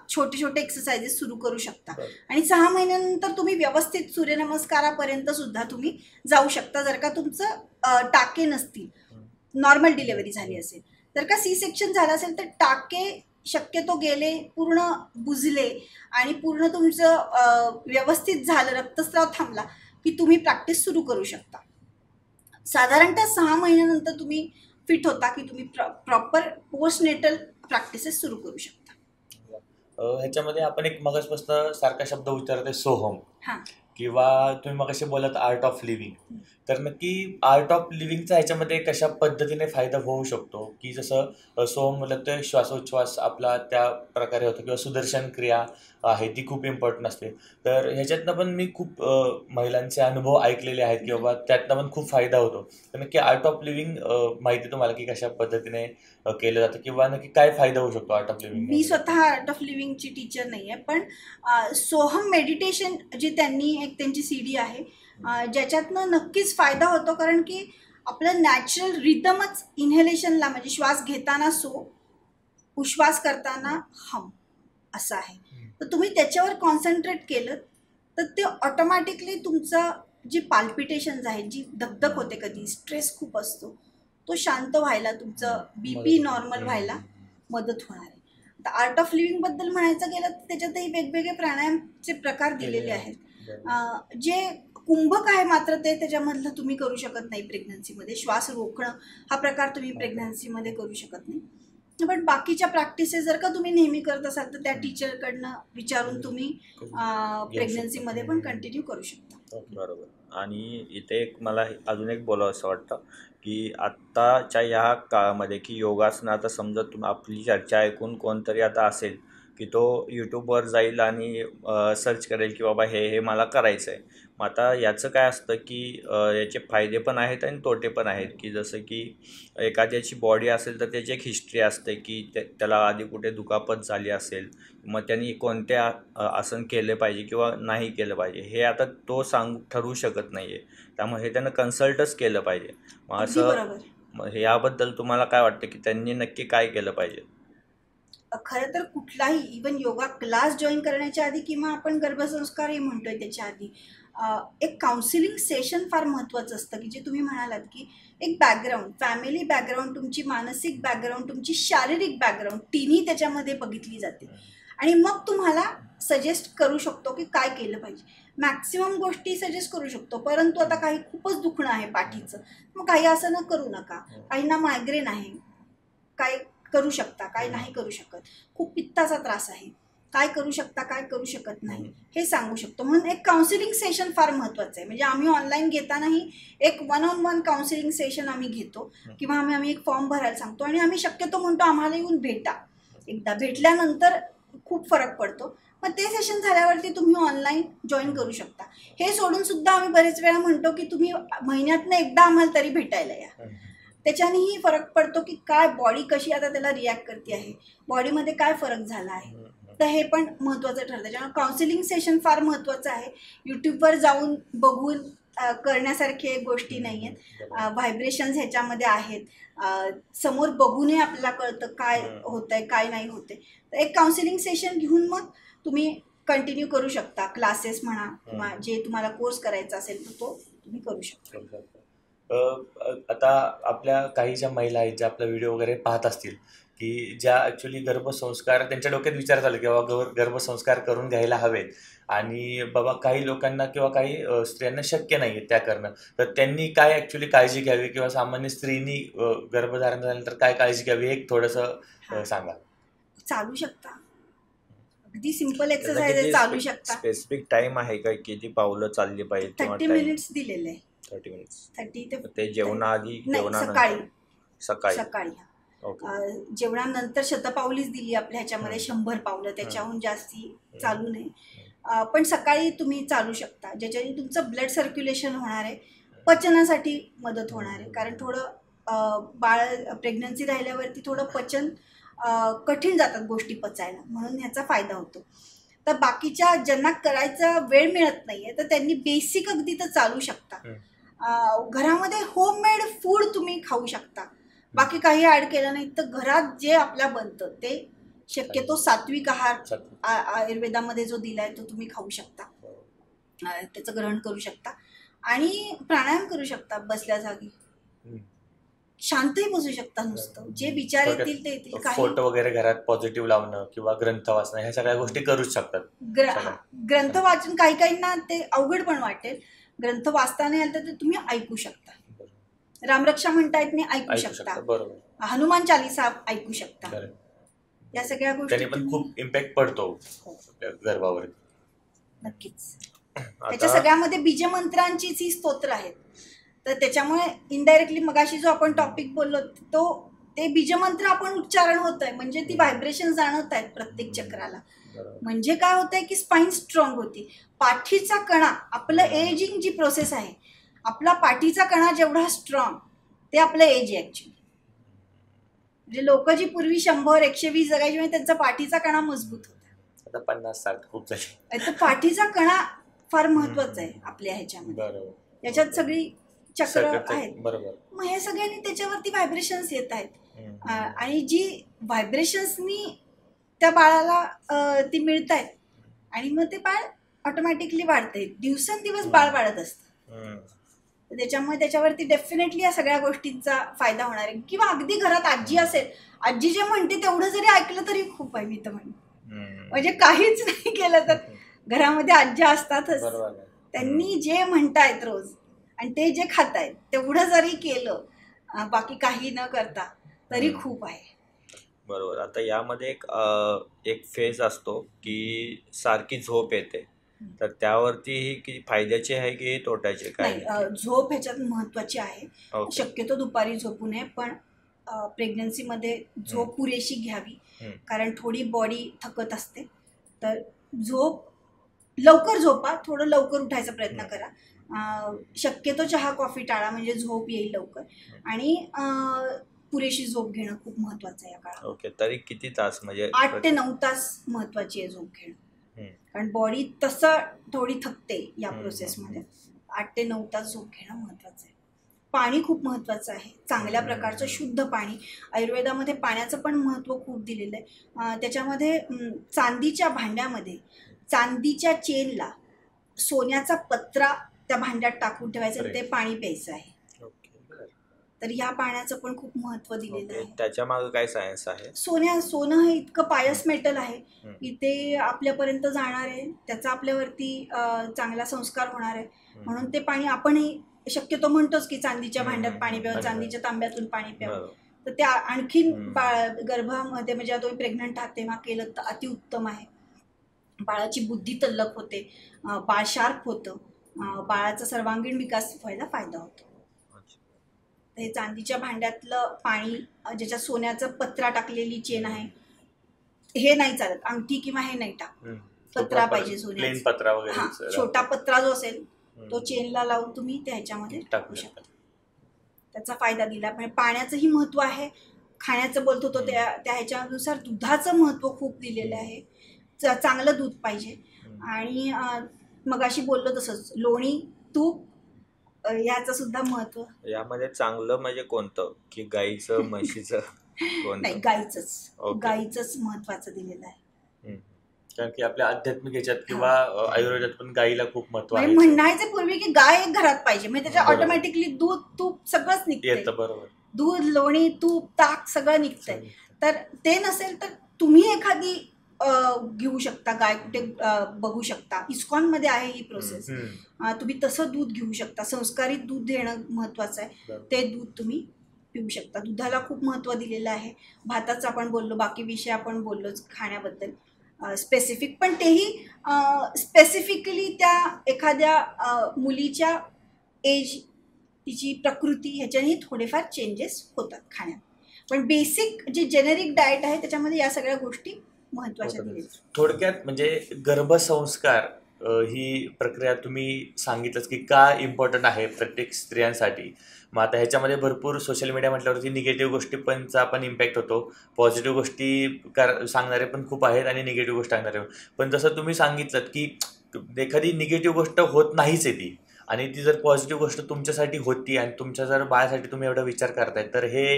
छोटे छोटे एक्सरसाइजेस सुरू करू शकता. आणि 6 महिन्यानंतर तुम्ही व्यवस्थित सूर्यनमस्कारापर्यंत सुद्धा तुम्ही जाऊ शकता, जर का तुमचं टाके नसतील, नॉर्मल डिलिव्हरी झाली असेल. जर का सी सेक्शन झालं असेल तर टाके शक्यतो गेले, पूर्ण बुजले आणि पूर्ण तुमचं व्यवस्थित झालं, रक्तस्राव थांबला की तुम्ही प्रॅक्टिस सुरू करू शकता. साधारणतः 6 महिन्यानंतर तुम्ही फिट होता की तुम्ही प्रॉपर पोस्ट नेटल प्रॅक्टिसेस सुरू करू शकता. ह्याच्यामध्ये आपण एक मगासपासून सारखा शब्द उच्चारते, सोहम, हां, किंवा तुम्ही मगाशी बोलत आर्ट ऑफ लिव्हिंग. तर नक्की आर्ट ऑफ लिव्हिंगचा ह्याच्यामध्ये कशा पद्धतीने फायदा होऊ शकतो? की जसं सोहम म्हटलं तर श्वासोच्छ्वास आपला त्या प्रकारे होतो, किंवा सुदर्शन क्रिया आहे ती खूप इम्पॉर्टंट असते. तर ह्याच्यातनं पण मी खूप महिलांचे अनुभव ऐकलेले आहेत की बाबा त्यातनं पण खूप फायदा होतो. तर नक्की आर्ट ऑफ लिव्हिंग माहिती तुम्हाला की कशा पद्धतीने केलं जातं, किंवा नक्की काय फायदा होऊ शकतो आर्ट ऑफ लिव्हिंग? मी स्वतः आर्ट ऑफ लिव्हिंगची टीचर नाही आहे, पण सोहम मेडिटेशन जी त्यांनी एक त्यांची CD आहे, ज्याच्यातनं नक्कीच फायदा होतो. कारण की आपलं नॅचरल रिदमच इन्हेलेशनला म्हणजे श्वास घेताना उश्वास करताना हम असं आहे. तर तुम्ही त्याच्यावर कॉन्सन्ट्रेट केलं तर ते ऑटोमॅटिकली तुमचं जी पाल्पिटेशन्स आहेत, जी दगदग होते, कधी स्ट्रेस खूप असतो, तो शांत व्हायला, तुमचं BP नॉर्मल व्हायला मदत होणार आहे. आता आर्ट ऑफ लिव्हिंगबद्दल म्हणायचं गेलं तर त्याच्यातही वेगवेगळे प्राणायामचे प्रकार दिलेले आहेत. जे कुंभक आहे मात्र ते त्याच्यामधलं तुम्ही करू शकत नाही प्रेग्नन्सीमध्ये. श्वास रोखणं हा प्रकार तुम्ही प्रेग्नन्सीमध्ये करू शकत नाही. पण बाकीच्या प्रॅक्टिसेस जर का तुम्ही नेहमी करत असाल तर त्या टीचरकडनं विचारून तुम्ही प्रेग्नन्सीमध्ये पण कंटिन्यू करू शकता. बरोबर. आणि इथे एक मला अजून एक बोलावं असं वाटतं की आत्ताच्या ह्या काळामध्ये की योगासनं, आता समजा आपली चर्चा ऐकून कोणतरी आता असेल की तो यूट्यूबवर जाईल आणि सर्च करेल की बाबा हे मला करायचं आहे. मग आता याचं काय असतं की याचे फायदे पण आहेत आणि तोटे पण आहेत. की जसं की एखाद्याची बॉडी असेल तर त्याची एक हिस्ट्री असते की त्याला आधी कुठे दुखापत झाली असेल, मग त्यांनी कोणत्या आसन केले पाहिजे किंवा नाही केलं पाहिजे हे आता तो ठरवू शकत नाही आहे. त्यामुळे हे त्यानं कन्सल्टच केलं पाहिजे. मग असं याबद्दल तुम्हाला काय वाटतं की त्यांनी नक्की काय केलं पाहिजे? खरं तर कुठलाही इवन योगा क्लास जॉईन करण्याच्या आधी किंवा आपण गर्भसंस्कारही म्हणतोय त्याच्या आधी एक काउन्सिलिंग सेशन फार महत्त्वाचं असतं. की जे तुम्ही म्हणालात की एक बॅकग्राऊंड, फॅमिली बॅकग्राऊंड, तुमची मानसिक बॅकग्राऊंड, तुमची शारीरिक बॅकग्राऊंड तिन्ही त्याच्यामध्ये बघितली जाते आणि मग तुम्हाला सजेस्ट करू शकतो की काय केलं पाहिजे. मॅक्सिमम गोष्टी सजेस्ट करू शकतो, परंतु आता काही खूपच दुखणं आहे पाठीचं, मग काही असं न करू नका. काहींना मायग्रेन आहे, काय करू शकता, काय नाही करू शकत. खूप पित्ताचा त्रास आहे, काय करू शकता, काय करू शकत नाही हे सांगू शकतो. म्हणून एक काउन्सिलिंग सेशन फार महत्त्वाचं आहे. म्हणजे आम्ही ऑनलाईन घेतानाही एक 1-on-1 काउन्सिलिंग सेशन आम्ही घेतो किंवा आम्ही एक फॉर्म भरायला सांगतो आणि आम्ही शक्यतो म्हणतो आम्हाला येऊन भेटा. एकदा भेटल्यानंतर खूप फरक पडतो. मग ते सेशन झाल्यावरती तुम्ही ऑनलाईन जॉईन करू शकता. हे सोडून सुद्धा आम्ही बरेच वेळा म्हणतो की तुम्ही महिन्यातनं एकदा आम्हाला तरी भेटायला या. त्याच्यानेही फरक पडतो की काय बॉडी कशी आता त्याला रिॲक्ट करते आहे, बॉडीमध्ये काय फरक झाला आहे. तर हे पण महत्त्वाचं ठरतं. त्याच्यामुळे काउन्सिलिंग सेशन फार महत्त्वाचं आहे. यूट्यूबवर जाऊन बघून करण्यासारखे गोष्टी नाही आहेत. व्हायब्रेशन्स ह्याच्यामध्ये आहेत, समोर बघूनही आपल्याला कळतं काय होतं आहे, काय नाही होते. तर एक काउन्सिलिंग सेशन घेऊन मग तुम्ही कंटिन्यू करू शकता. क्लासेस म्हणा किंवा जे तुम्हाला कोर्स करायचा असेल तर तो तुम्ही करू शकता. आता आपल्या काही ज्या महिला आहेत ज्या आपला व्हिडिओ वगैरे पाहत असतील की ज्या ॲक्च्युली गर्भसंस्कार त्यांच्या डोक्यात विचार झाले की बाबा गर्भसंस्कार करून घ्यायला हवेत आणि बाबा काही लोकांना किंवा काही स्त्रियांना शक्य नाही आहे त्या करणं, तर त्यांनी काय ॲक्च्युली काळजी घ्यावी किंवा सामान्य स्त्रीनी गर्भधारण झाल्यानंतर काय काळजी घ्यावी हे थोडंसं सांगा. चालू शकता, अगदी सिंपल एक्सरसाइज आहे, चालू शकता. स्पेसिफिक टाइम आहे का किती पावलं चालली पाहिजे? 30 मिनिट्स दिलेले आहे. 30 मिनिट्स 30 ते जेवणाआधी, सकाळी सकाळी जेवणानंतर शतपावलीच दिली आपल्या ह्याच्यामध्ये, 100 पावलं, त्याच्याहून जास्ती चालू नये. पण सकाळी तुम्ही चालू शकता, ज्याच्याने तुमचं ब्लड सर्क्युलेशन होणार आहे, पचनासाठी मदत होणार आहे. कारण थोडं बाळ प्रेग्नन्सी राहिल्यावरती थोडं पचन कठीण जातात गोष्टी पचायला, म्हणून ह्याचा फायदा होतो. तर बाकीच्या ज्यांना करायचा वेळ मिळत नाही आहे तर त्यांनी बेसिक अगदी तर चालू शकता. घरामध्ये होममेड फूड तुम्ही खाऊ शकता, बाकी काही ॲड केलं नाही. तर घरात जे आपल्या बनतं ते शक्यतो सात्विक आहार आयुर्वेदामध्ये जो दिलाय तो तुम्ही खाऊ शकता, त्याचं ग्रहण करू शकता आणि प्राणायाम करू शकता. बसल्या जागी शांतही बसू शकता, नुसतं जे विचार येतील ते येतील. फोटो वगैरे घरात पॉझिटिव्ह लावणं किंवा ग्रंथ वाचणं ह्या सगळ्या गोष्टी करूच शकतात. ग्रंथ वाचून काही काहींना ते अवघड पण वाटेल. ग्रंथ वाचता नाही आलं तर तुम्ही ऐकू शकता. रामरक्षा म्हणता येत नाही, ऐकू शकता. हनुमान चालीसा ऐकू शकता. या सगळ्या गोष्टी पण खूप इम्पॅक्ट पडतो गर्भावर. नक्कीच. त्याच्या सगळ्यामध्ये बीजमंत्रांचीच ही स्तोत्र आहेत. तर त्याच्यामुळे इनडायरेक्टली मगाशी जो आपण टॉपिक बोललो तो ते बीजमंत्र आपण उच्चारण होत आहे म्हणजे ती व्हायब्रेशन जाणवत आहेत प्रत्येक चक्राला. म्हणजे काय होतंय की स्पाईन स्ट्रॉंग होती. पाठीचा कणा, आपलं एजिंग जी प्रोसेस आहे, आपला पाठीचा कणा जेवढा स्ट्रॉंग ते आपलं एज आहे ॲक्च्युली. म्हणजे लोक जी पूर्वी 100-120 जगायची म्हणजे त्यांचा पाठीचा कणा मजबूत होता. आता 50-60 खूप झाले. तर पाठीचा कणा फार महत्वाचा आहे आपल्या ह्याच्यामध्ये. याच्यात सगळी चक्र आहेत. मग हे सगळ्यांनी त्याच्यावरती व्हायब्रेशन्स येत आहेत आणि जी व्हायब्रेशन्सनी त्या बाळाला ती मिळत आहेत आणि मग ते बाळ ऑटोमॅटिकली वाढतंय. दिवसेंदिवस बाळ वाढत असतं. तर त्याच्यामुळे त्याच्यावरती डेफिनेटली या सगळ्या गोष्टींचा फायदा होणार आहे. किंवा अगदी घरात आजी असेल, आजी जे म्हणते तेवढं जरी ऐकलं तरी खूप आहे. मी तर म्हणजे काहीच नाही केलं तर घरामध्ये आज्या असतातच, त्यांनी जे म्हणतायत रोज आणि ते जे खातायत तेवढं जरी केलं, बाकी काही न करता, तरी खूप आहे. बरोबर. आता यामध्ये एक फेज असतो की सारखी झोप येते, तर त्यावरती ही किती फायद्याची आहे की तोट्याची काय? झोप ह्याच्यात महत्वाची आहे. ओके. शक्यतो दुपारी झोपू नये, पण प्रेग्नन्सीमध्ये झोप पुरेशी घ्यावी, कारण थोडी बॉडी थकत असते. तर लवकर झोपा, थोडं लवकर उठायचा प्रयत्न करा. शक्यतो चहा कॉफी टाळा, म्हणजे झोप येईल लवकर. आणि पुरेशी झोप घेणं खूप महत्वाचं आहे या काळात. ओके. तरी किती तास? म्हणजे 8 ते 9 तास महत्वाची आहे झोप घेणं, कारण बॉडी तसं थोडी थकते या प्रोसेसमध्ये. 8 ते 9 तास झोप घेणं महत्वाचं आहे. पाणी खूप महत्वाचं आहे, चांगल्या प्रकारचं शुद्ध पाणी. आयुर्वेदामध्ये पाण्याचं पण महत्त्व खूप दिलेलं आहे. त्याच्यामध्ये चांदीच्या भांड्यामध्ये चांदीच्या चेनला सोन्याचा पत्रा त्या भांड्यात टाकून ठेवायचं, ते पाणी प्यायचं आहे. तर ह्या पाण्याचं पण खूप महत्त्व दिलेलं आहे. त्याच्या मागे काय सायन्स आहे? सोनं हे इतकं पायस मेटल आहे की ते आपल्यापर्यंत जाणार आहे, त्याचा आपल्यावरती चांगला संस्कार होणार आहे. म्हणून ते पाणी आपणही शक्यतो म्हणतोच की चांदीच्या भांड्यात पाणी प्यावं, चांदीच्या तांब्यातून पाणी प्यावं. तर ते आणखीन गर्भामध्ये, म्हणजे तुम्ही प्रेग्नंट आहात तेव्हा केलं तर अतिउत्तम आहे. बाळाची बुद्धी तल्लख होते, बाळ शार्प होतं, बाळाचा सर्वांगीण विकास व्हायला फायदा होतो. हे चांदीच्या भांड्यातलं पाणी, ज्याच्यात सोन्याचं पत्रा टाकलेली चेन आहे, हे नाही चालत. अंगठी किंवा हे नाही टाक, पत्रा पाहिजे सोन्याचा. छोटा पत्रा जो असेल तो चेनला लावून तुम्ही त्या ह्याच्यामध्ये टाकू शकता. त्याचा फायदा दिला. पण पाण्याचंही महत्त्व आहे. खाण्याचं बोलतो तो त्या ह्याच्यानुसार दुधाचं महत्त्व खूप दिलेलं आहे. चांगलं दूध पाहिजे. आणि मगाशी बोललो तसंच लोणी, तूप याचं सुद्धा महत्त्व. यामध्ये चांगलं म्हणजे कोणतं, की गाईचं, म्हशीचं? नाही, गाईचंच महत्त्वाचं दिलेलं आहे. कारण की आपल्या आध्यात्मिक ह्याच्यात किंवा आयुर्वेदात पण गाईला खूप महत्त्व आहे. म्हणायचं पूर्वी की गाय एक घरात पाहिजे, म्हणजे त्याच्या ऑटोमॅटिकली दूध, तूप सगळंच निघतं. बरोबर. दूध, लोणी, तूप, ताक सगळं निघतंय. तर ते नसेल तर तुम्ही एखादी घेऊ शकता, गाय कुठे बघू शकता. इस्कॉनमध्ये आहे ही प्रोसेस. तुम्ही तसं दूध घेऊ शकता. संस्कारित दूध देणं महत्त्वाचं आहे. ते दूध तुम्ही पिऊ शकता. दुधाला खूप महत्त्व दिलेलं आहे. भाताचं आपण बोललो, बाकी विषय आपण बोललोच खाण्याबद्दल स्पेसिफिक. पण तेही स्पेसिफिकली त्या एखाद्या मुलीच्या एज, तिची प्रकृती ह्याच्यानेही थोडेफार चेंजेस होतात खाण्यात. पण बेसिक जे जेनेरिक डाएट आहे त्याच्यामध्ये या सगळ्या गोष्टी महत्त्वाच्या दिलेल्या. थोडक्यात म्हणजे गर्भसंस्कार ही प्रक्रिया तुम्ही सांगितलंच की का इम्पॉर्टंट आहे प्रत्येक स्त्रियांसाठी. मग आता ह्याच्यामध्ये भरपूर सोशल मीडिया म्हटल्यावरती निगेटिव्ह गोष्टी पण इम्पॅक्ट होतो. पॉझिटिव्ह गोष्टी सांगणारे पण खूप आहेत आणि निगेटिव्ह गोष्ट सांगणारे पण. जसं तुम्ही सांगितलं की एखादी निगेटिव्ह गोष्ट होत नाहीच आहे ती, आणि ती जर पॉझिटिव्ह गोष्ट तुमच्यासाठी होती आणि तुमच्या जर बाळासाठी तुम्ही एवढा विचार करताय, तर हे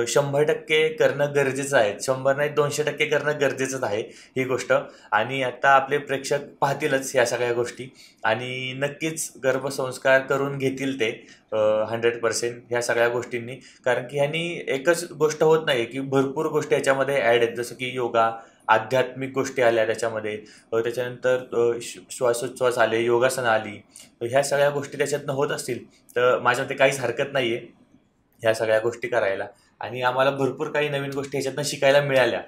100% करणं गरजेचं आहे. 100 नाही 200% करणं गरजेचंच आहे ही गोष्ट. आणि आता आपले प्रेक्षक पाहतीलच ह्या सगळ्या गोष्टी, आणि नक्कीच गर्भसंस्कार करून घेतील ते 100% ह्या सगळ्या गोष्टींनी. कारण की ह्यांनी एकच गोष्ट होत नाही की भरपूर गोष्टी याच्यामध्ये ॲड आहेत. जसं की योगा, आध्यात्मिक गोष्टी आल्या त्याच्यामध्ये, त्याच्यानंतर श्वासोच्छ्वास आले, योगासनं आली. ह्या सगळ्या गोष्टी त्याच्यातनं होत असतील तर माझ्या मते काहीच हरकत नाही आहे ह्या सगळ्या गोष्टी करायला. आणि आम्हाला भरपूर काही नवीन गोष्टी ह्याच्यातनं शिकायला मिळाल्या.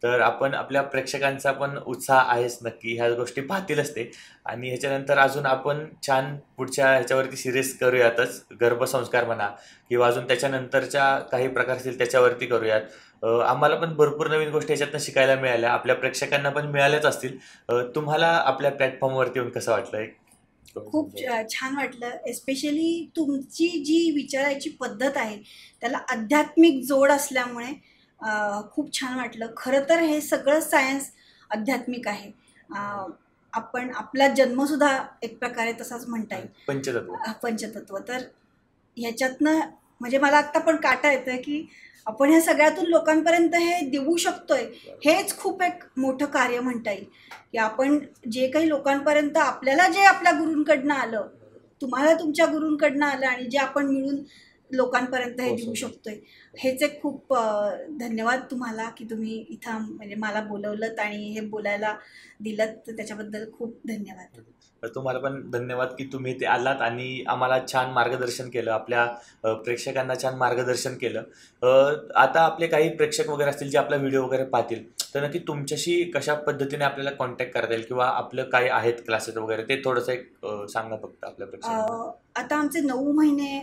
तर आपण आपल्या प्रेक्षकांचा पण उत्साह आहेच नक्की, ह्या गोष्टी पाहतीलच ते. आणि ह्याच्यानंतर अजून आपण छान पुढच्या ह्याच्यावरती सिरीज करूयातच, गर्भसंस्कार म्हणा किंवा अजून त्याच्यानंतरच्या काही प्रकार असतील त्याच्यावरती करूयात. आम्हाला पण भरपूर नवीन गोष्टी ह्याच्यातनं शिकायला मिळाल्या, आपल्या प्रेक्षकांना पण मिळाल्याच असतील. तुम्हाला आपल्या प्लॅटफॉर्मवरती येऊन कसं वाटलं? खूप छान वाटलं. एस्पेशली तुमची जी विचारायची पद्धत आहे त्याला आध्यात्मिक जोड असल्यामुळे खूप छान वाटलं. खरं तर हे सगळं सायन्स आध्यात्मिक आहे. आपण आपला जन्मसुद्धा एक प्रकारे तसाच म्हणता येईल, पंचतत्व. तर ह्याच्यातनं म्हणजे मला आत्ता पण काटा येतोय की आपण ह्या सगळ्यातून लोकांपर्यंत हे देऊ शकतोय. हेच खूप एक मोठं कार्य म्हणता येईल की आपण जे काही लोकांपर्यंत आपल्याला जे आपल्या गुरूंकडनं आलं तुम्हाला तुमच्या गुरूंकडनं आलं आणि जे आपण मिळून लोकांपर्यंत हे देऊ शकतोय, हेच एक खूप धन्यवाद तुम्हाला की तुम्ही इथं म्हणजे मला बोलवलंत आणि हे बोलायला दिलं, तर त्याच्याबद्दल खूप धन्यवाद. तुम्हाला पण धन्यवाद की तुम्ही इथे आलात आणि आम्हाला छान मार्गदर्शन केलं, आपल्या प्रेक्षकांना छान मार्गदर्शन केलं. आता आपले काही प्रेक्षक वगैरे असतील जे आपला व्हिडिओ वगैरे पाहतील, तर नक्की तुमच्याशी कशा पद्धतीने आपल्याला कॉन्टॅक्ट करता येईल किंवा आपलं काय आहेत क्लासेस वगैरे ते थोडंसं एक सांगा फक्त आपल्या प्रेक्षकांना. आता आमचे 9 महिने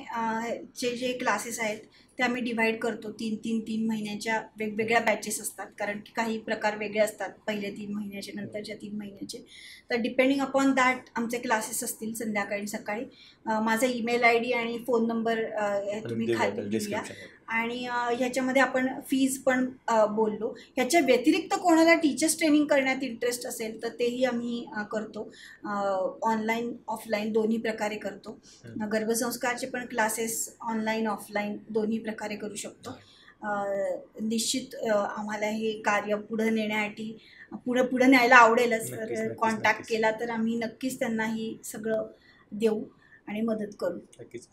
चे जे क्लासेस आहेत ते आम्ही डिवाईड करतो. 3 महिन्याच्या वेगवेगळ्या बॅचेस असतात, कारण की काही प्रकार वेगळे असतात पहिले 3 महिन्याचे, नंतरच्या 3 महिन्याचे. तर डिपेंडिंग अपॉन दॅट आमचे क्लासेस असतील संध्याकाळी सकाळी. माझा ईमेल ID आणि फोन नंबर तुम्ही खाली देऊया. आणि ह्याच्यामध्ये आपण फीज पण बोललो. ह्याच्या व्यतिरिक्त कोणाला टीचर्स ट्रेनिंग करण्यात इंटरेस्ट असेल तर तेही आम्ही करतो. ऑनलाईन ऑफलाईन दोन्ही प्रकारे करतो. गर्भसंस्कारचे पण क्लासेस ऑनलाईन ऑफलाईन दोन्ही प्रकारे करू शकतो. निश्चित आम्हाला हे कार्य पुढं नेण्यासाठी पुढं न्यायला आवडेलच. तर कॉन्टॅक्ट केला तर आम्ही नक्कीच त्यांना ही सगळं देऊ आणि मदत करू. नक्कीच.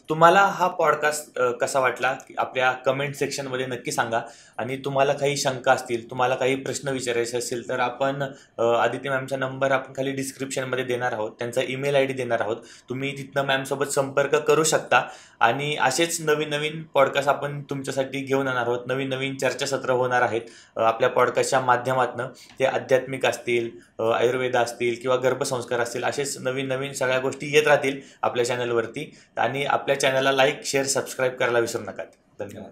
तुम्हाला हा पॉडकास्ट कसा वाटला आपल्या कमेंट सेक्शनमध्ये नक्की सांगा. आणि तुम्हाला काही शंका असतील, तुम्हाला काही प्रश्न विचारायचे असतील तर आपण आदिती मॅमचा नंबर आपण खाली डिस्क्रिप्शनमध्ये देणार आहोत, त्यांचा ईमेल ID देणार आहोत. तुम्ही तिथनं मॅमसोबत संपर्क करू शकता. आणि असेच नवीन पॉडकास्ट आपण तुमच्यासाठी घेऊन येणार आहोत. नवीन चर्चासत्र होणार आहेत आपल्या पॉडकास्टच्या माध्यमातून. ते आध्यात्मिक असतील, आयुर्वेद असतील किंवा गर्भसंस्कार असतील, असेच नवीन सगळ्या गोष्टी येत राहतील आपल्या चॅनलवरती. आणि आपल्या चॅनलला लाईक, शेअर, सबस्क्राईब करायला विसरू नका. धन्यवाद.